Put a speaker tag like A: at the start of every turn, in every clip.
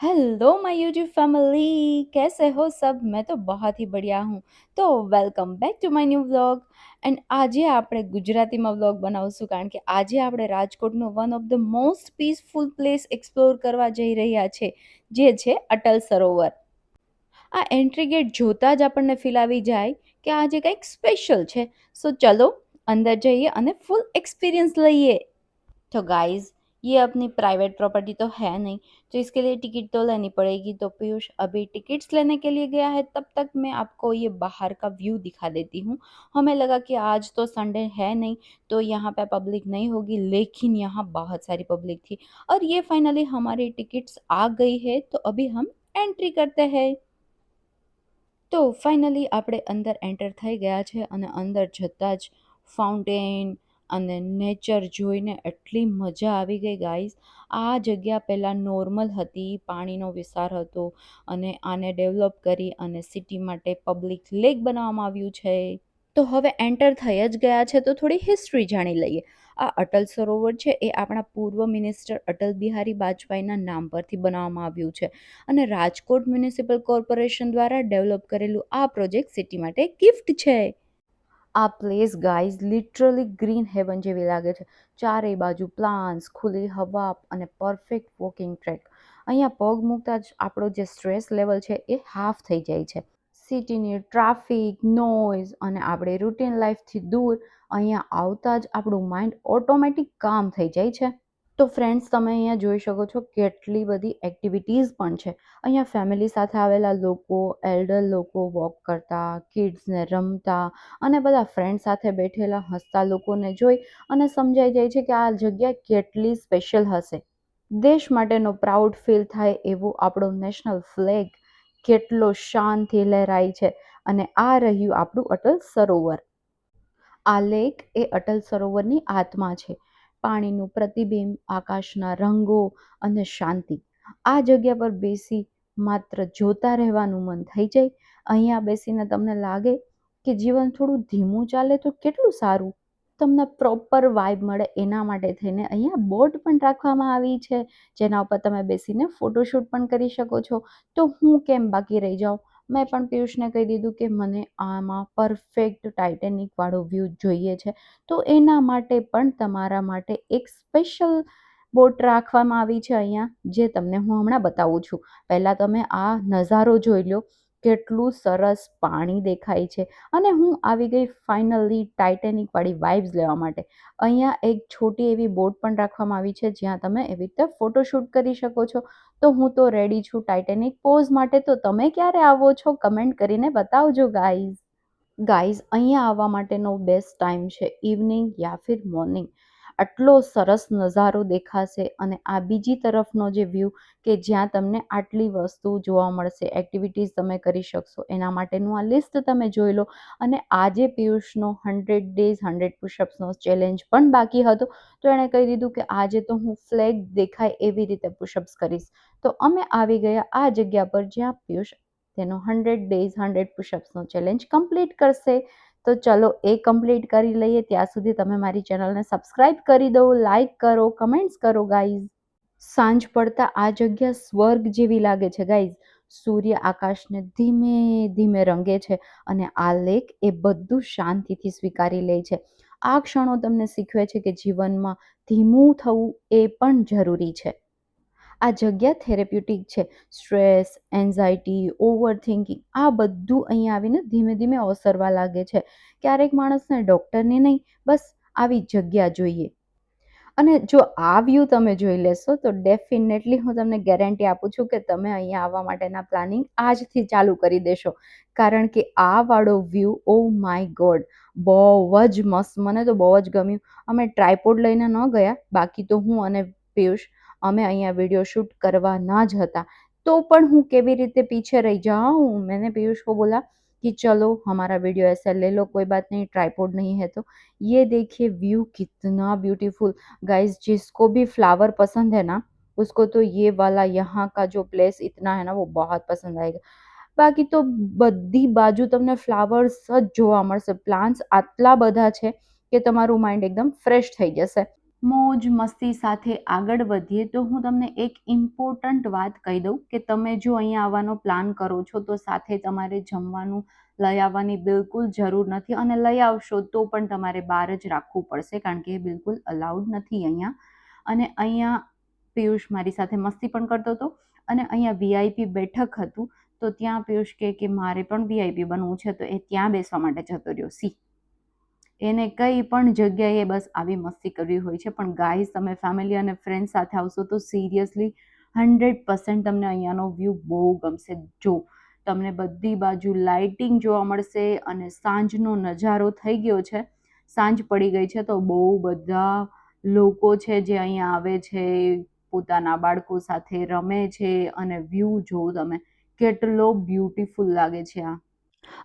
A: Hello my YouTube family, कैसे हो सब? मैं तो बहुत ही बढ़िया હું. તો welcome back to my new vlog. And આજે આપણે ગુજરાતીમાં વ્લોગ બનાવશું કારણ કે આજે આપણે રાજકોટનું one of the most peaceful place explore કરવા જઈ રહ્યા છે, જે છે અટલ સરોવર. આ એન્ટ્રી ગેટ જોતાં જ આપણને ફીલ આવી જાય કે આજે કંઈક સ્પેશિયલ છે. સો ચલો અંદર જઈએ અને ફૂલ એક્સपीरियंस लिए. तो गाइस, ये अपनी प्राइवेट प्रॉपर्टी तो है नहीं, तो इसके लिए टिकट तो लेनी पड़ेगी. तो पीयूष अभी टिकट्स लेने के लिए गया है, तब तक मैं आपको ये बाहर का व्यू दिखा देती हूँ. हमें लगा कि आज तो संडे है नहीं, तो यहाँ पे पब्लिक नहीं होगी, लेकिन यहाँ बहुत सारी पब्लिक थी और ये फाइनली हमारी टिकट्स आ गई है. तो अभी हम एंट्री करते हैं. તો ફાઇનલી આપણે અંદર એન્ટર થઈ ગયા છે અને અંદર જતાં જ ફાઉન્ટેન અને નેચર જોઈને એટલી મજા આવી ગઈ ગાઈઝ. આ જગ્યા પહેલાં નોર્મલ હતી, પાણીનો વિસ્તાર હતો અને આને ડેવલપ કરી અને સિટી માટે પબ્લિક લેક બનાવવામાં આવ્યું છે. તો હવે એન્ટર થઈ જ ગયા છે તો થોડી હિસ્ટ્રી જાણી લઈએ. આ અટલ સરોવર છે એ આપણા પૂર્વ મિનિસ્ટર અટલ બિહારી વાજપેયીના નામ પરથી બનાવવામાં આવ્યું છે અને રાજકોટ મ્યુનિસિપલ કોર્પોરેશન દ્વારા ડેવલપ કરેલું આ પ્રોજેક્ટ સિટી માટે ગિફ્ટ છે. આ place guys literally green heaven જેવી લાગે છે. ચારેય બાજુ પ્લાન્ટ્સ, ખુલ્લી હવા અને પરફેક્ટ વોકિંગ ટ્રેક. અહીંયા પગ મૂકતા જ આપણો જે સ્ટ્રેસ લેવલ છે એ હાફ થઈ જાય છે. સિટીની ટ્રાફિક, નોઇઝ અને આપણી રૂટીન લાઈફથી દૂર અહીંયા આવતા જ આપણું માઇન્ડ ઓટોમેટિક કામ થઈ જાય છે. તો ફ્રેન્ડ્સ, તમે અહીંયા જોઈ શકો છો કેટલી બધી એક્ટિવિટીઝ પણ છે. અહીંયા ફેમિલી સાથે આવેલા લોકો, એલ્ડર લોકો વોક કરતા, કિડ્સને રમતા અને બધા ફ્રેન્ડ સાથે બેઠેલા હસતા લોકોને જોઈ અને સમજાઈ જાય છે કે આ જગ્યા કેટલી સ્પેશિયલ હશે. દેશ માટેનો પ્રાઉડ ફીલ થાય એવો આપણો નેશનલ ફ્લેગ કેટલો શાનથી લહેરાય છે અને આ રહ્યું આપણું અટલ સરોવર. આ લેક એ અટલ સરોવરની આત્મા છે. પાણીનું પ્રતિબિંબ, આકાશના રંગો અને શાંતિ. આ જગ્યા પર બેસી માત્ર જોતા રહેવાનું મન થઈ જાય. અહીંયા બેસીને તમને લાગે કે જીવન થોડું ધીમું ચાલે તો કેટલું સારું. તમને પ્રોપર વાઇબ મળે એના માટે થઈને અહીંયા બોટ પણ રાખવામાં આવી છે, જેના ઉપર તમે બેસીને ફોટોશૂટ પણ કરી શકો છો. તો હું કેમ બાકી રહી જાઉં? મેં પણ પિયુષને કહી દીધું કે મને આમાં પરફેક્ટ ટાઇટેનિક વાળો વ્યૂ જોઈએ છે, તો એના માટે પણ તમારા માટે એક સ્પેશિયલ બોટ રાખવામાં આવી છે અહીંયા, જે તમને હું હમણાં બતાવું છું. પહેલાં તમે આ નજારો જોઈ લો, કેટલું સરસ પાણી દેખાય છે અને હું આવી ગઈ ફાઇનલી ટાઇટેનિક વાળી વાઇબ્સ લેવા માટે. અહીંયા એક છોટી એવી બોટ પણ રાખવામાં આવી છે જ્યાં તમે એવી રીતે ફોટોશૂટ કરી શકો છો. તો હું તો રેડી છું ટાઇટેનિક પોઝ માટે. તો તમે ક્યારે આવો છો કમેન્ટ કરીને બતાવજો ગાઈઝ. અહીંયા આવવા માટેનો બેસ્ટ ટાઈમ છે ઇવનિંગ યા ફિર મોર્નિંગ. આટલો સરસ નજારો દેખાશે અને આ બીજી તરફનો જે વ્યૂ કે જ્યાં તમને આટલી વસ્તુ જોવા મળશે, એક્ટિવિટીઝ તમે કરી શકશો, એના માટેનું આ લિસ્ટ તમે જોઈ લો. અને આજે પિયુષનો 100 ડેઝ 100 પુશઅપ્સનો ચેલેન્જ પણ બાકી હતો, તો એણે કહી દીધું કે આજે તો હું ફ્લેગ દેખાય એવી રીતે પુશઅપ્સ કરીશ. તો અમે આવી ગયા આ જગ્યા પર જ્યાં પિયુષ તેનો 100 ડેઝ 100 પુશઅપ્સનો ચેલેન્જ કમ્પ્લીટ કરશે. તો ચલો એ કમ્પ્લીટ કરી લઈએ. ત્યાં સુધી તમે મારી ચેનલને સબસ્ક્રાઇબ કરી દો, લાઇક કરો, કમેન્ટ્સ કરો ગાઈઝ. સાંજ પડતા આ જગ્યા સ્વર્ગ જેવી લાગે છે ગાઈઝ. સૂર્ય આકાશને ધીમે ધીમે રંગે છે અને આ લેક એ બધું શાંતિથી સ્વીકારી લે છે. આ ક્ષણો તમને શીખવે છે કે જીવનમાં ધીમું થવું એ પણ જરૂરી છે. આ જગ્યા થેરેપ્યુટિક છે. સ્ટ્રેસ, એન્ઝાયટી, ઓવરથિંકિંગ આ બધું અહીંયા આવીને ધીમે ધીમે ઓસરવા લાગે છે. ક્યારેક માણસને ડૉક્ટરની નહીં, બસ આવી જગ્યા જોઈએ. અને જો આ વ્યૂ તમે જોઈ લેશો તો ડેફિનેટલી હું તમને ગેરંટી આપું છું કે તમે અહીંયા આવવા માટેના પ્લાનિંગ આજથી ચાલુ કરી દેશો. કારણ કે આ વાળો વ્યૂ, ઓ માય ગોડ, બહુ જ મસ્ત. મને તો બહુ જ ગમ્યું. અમે ટ્રાયપોડ લઈને ન ગયા, બાકી તો હું અને પિયુષ અમે અહીંયા વિડીયો શૂટ કરવાના જ હતા. તો પણ હું કેવી રીતે પીછે રહી જાऊं. मैंने पीयूष को बोला कि चलो हमारा वीडियो ऐसा ले लो, कोई बात नहीं, ट्राइपॉड नहीं है तो. ये देखिए व्यू कितना ब्यूटीफुल. गाइस, जिसको भी फ्लावर पसंद है ना, उसको तो ये वाला यहाँ का जो प्लेस इतना है ना वो बहुत पसंद आएगा. બાકી તો બધી બાજુ તમને ફ્લાવર્સ જ જોવા મળશે. પ્લાન્ટ્સ આટલા બધા છે કે તમારું માઇન્ડ એકદમ ફ્રેશ થઈ જશે. મોજ મસ્તી સાથે આગળ વધીએ તો હું તમને એક ઇમ્પોર્ટન્ટ વાત કહી દઉં કે તમે જો અહીંયા આવવાનો પ્લાન કરો છો તો સાથે તમારે જમવાનું લઈ આવવાની બિલકુલ જરૂર નથી, અને લઈ આવશો તો પણ તમારે બહાર જ રાખવું પડશે કારણ કે એ બિલકુલ અલાઉડ નથી અહીંયા. અને અહીંયા પિયુષ મારી સાથે મસ્તી પણ કરતો હતો, અને અહીંયા વીઆઈપી બેઠક હતું તો ત્યાં પિયુષ કે મારે પણ વીઆઈપી બનવું છે, તો એ ત્યાં બેસવા માટે જતો રહ્યો. સી, એને કંઈ પણ જગ્યાએ બસ આવી મસ્તી કરવી હોય છે. પણ ગાઈઝ, તમે ફેમિલી અને ફ્રેન્ડ સાથે આવશો તો સિરિયસલી 100% તમને અહીંયાનો વ્યૂ બહુ ગમશે. જો તમને બધી બાજુ લાઇટિંગ જોવા મળશે, અને સાંજનો નજારો થઈ ગયો છે, સાંજ પડી ગઈ છે તો બહુ બધા લોકો છે જે અહીંયા આવે છે, પોતાના બાળકો સાથે રમે છે, અને વ્યૂ જોવો તમે કેટલો બ્યુટીફુલ લાગે છે. આ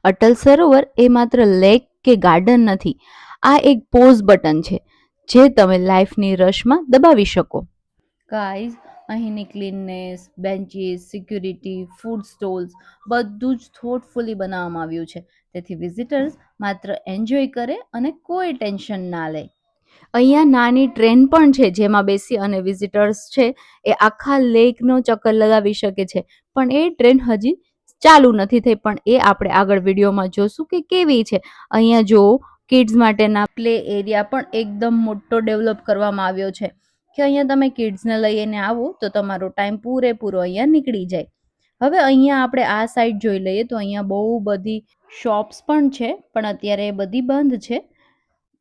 A: અટલ સરોવર એ માત્ર લેક કે ગાર્ડન નથી, આ એક પોઝ બટન છે જે તમે લાઈફની રશમાં દબાવી શકો. ગાઈઝ, અહીંની cleanness, benches, security, food stalls બધું જ થોટફુલી બનાવવામાં આવ્યું છે, તેથી વિઝિટર્સ માત્ર એન્જોય કરે અને કોઈ ટેન્શન ના લે. અહીંયા નાની ટ્રેન પણ છે જેમાં બેસી અને વિઝિટર્સ છે એ આખા લેકનો ચક્કર લગાવી શકે છે, પણ એ ટ્રેન હજી ચાલુ નથી થઈ, પણ એ આપણે આગળ વિડીયોમાં જોશું કે કેવી છે. અહીંયા જો કિડ્સ માટેના પ્લે એરિયા પણ એકદમ મોટો ડેવલપ કરવામાં આવ્યો છે કે અહીંયા તમે કિડ્સને લઈને આવો તો તમારો ટાઈમ પૂરેપૂરો અહીંયા નીકળી જાય. હવે અહીંયા આપણે આ સાઈડ જોઈ લઈએ તો અહીંયા બહુ બધી શોપ્સ પણ છે, પણ અત્યારે એ બધી બંધ છે.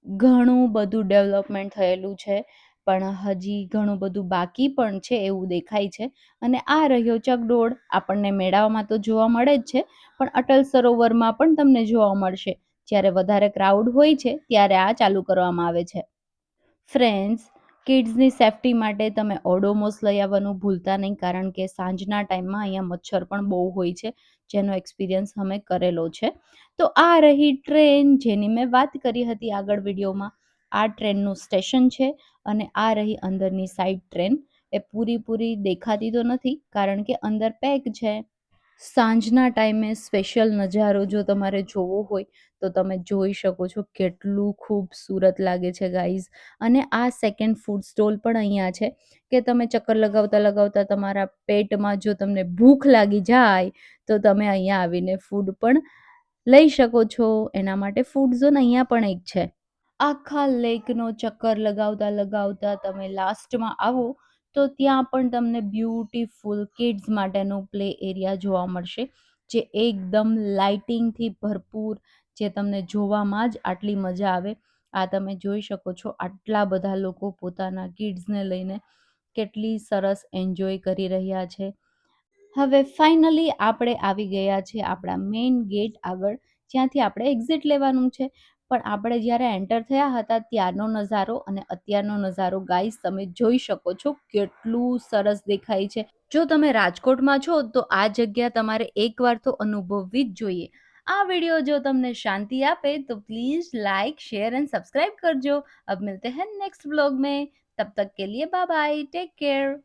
A: ઘણું બધું ડેવલપમેન્ટ થયેલું છે, પણ હજી ઘણું બધું બાકી પણ છે એવું દેખાય છે. અને આ રહ્યો ચકડોળ, આપણને મેળાઓમાં તો જોવા મળે જ છે, પણ અટલ સરોવરમાં પણ તમને જોવા મળશે. જ્યારે વધારે ક્રાઉડ હોય છે ત્યારે આ ચાલુ કરવામાં આવે છે. ફ્રેન્ડ્સ, કિડ્સની સેફટી માટે તમે ઓડોમોસ લઈ આવવાનું ભૂલતા નહીં, કારણ કે સાંજના ટાઈમમાં અહીંયા મચ્છર પણ બહુ હોય છે, જેનો એક્સપિરિયન્સ અમે કરેલો છે. તો આ રહી ટ્રેન જેની મેં વાત કરી હતી આગળ વિડીયોમાં. આ ટ્રેનનું સ્ટેશન છે, અને આ રહી અંદરની સાઈડ ટ્રેન. એ પૂરી દેખાતી તો નથી કારણ કે અંદર પેક છે. સાંજના ટાઈમે સ્પેશિયલ નજારો જો તમારે જોવો હોય તો તમે જોઈ શકો છો કેટલું ખૂબસૂરત લાગે છે ગાઈઝ. અને આ સેકન્ડ ફૂડ સ્ટોલ પણ અહીંયા છે કે તમે ચક્કર લગાવતા લગાવતા તમારા પેટમાં જો તમને ભૂખ લાગી જાય તો તમે અહીંયા આવીને ફૂડ પણ લઈ શકો છો. એના માટે ફૂડ ઝોન અહીંયા પણ એક છે. આખા લેકનો ચક્કર લગાવતા લગાવતા તમે લાસ્ટમાં આવો તો ત્યાં પણ તમને બ્યુટીફુલ કિડ્સ માટેનું પ્લે એરિયા જોવા મળશે, જે એકદમ લાઇટિંગથી ભરપૂર, જે તમને જોવામાં જ આટલી મજા આવે. આ તમે જોઈ શકો છો આટલા બધા લોકો પોતાના કિડ્સને લઈને કેટલી સરસ એન્જોય કરી રહ્યા છે. હવે ફાઇનલી આપણે આવી ગયા છે આપણા મેઇન ગેટ આગળ, જ્યાંથી આપણે એક્ઝિટ લેવાનું છે. પણ આપણે જ્યારે એન્ટર થયા હતા ત્યારનો નજારો અને અત્યારનો નજારો ગાઈસ તમે જોઈ શકો છો કેટલું સરસ દેખાય છે. જો તમે રાજકોટમાં છો તો આ જગ્યા તમારે એકવાર તો અનુભવવી જ જોઈએ. આ વિડીયો જો તમને શાંતિ આપે તો પ્લીઝ લાइक शेयर एंड सब्सक्राइब करजो. अब मिलते हैं नेक्स्ट व्लॉग में, तब तक के लिए बाय बाय, टेक केयर.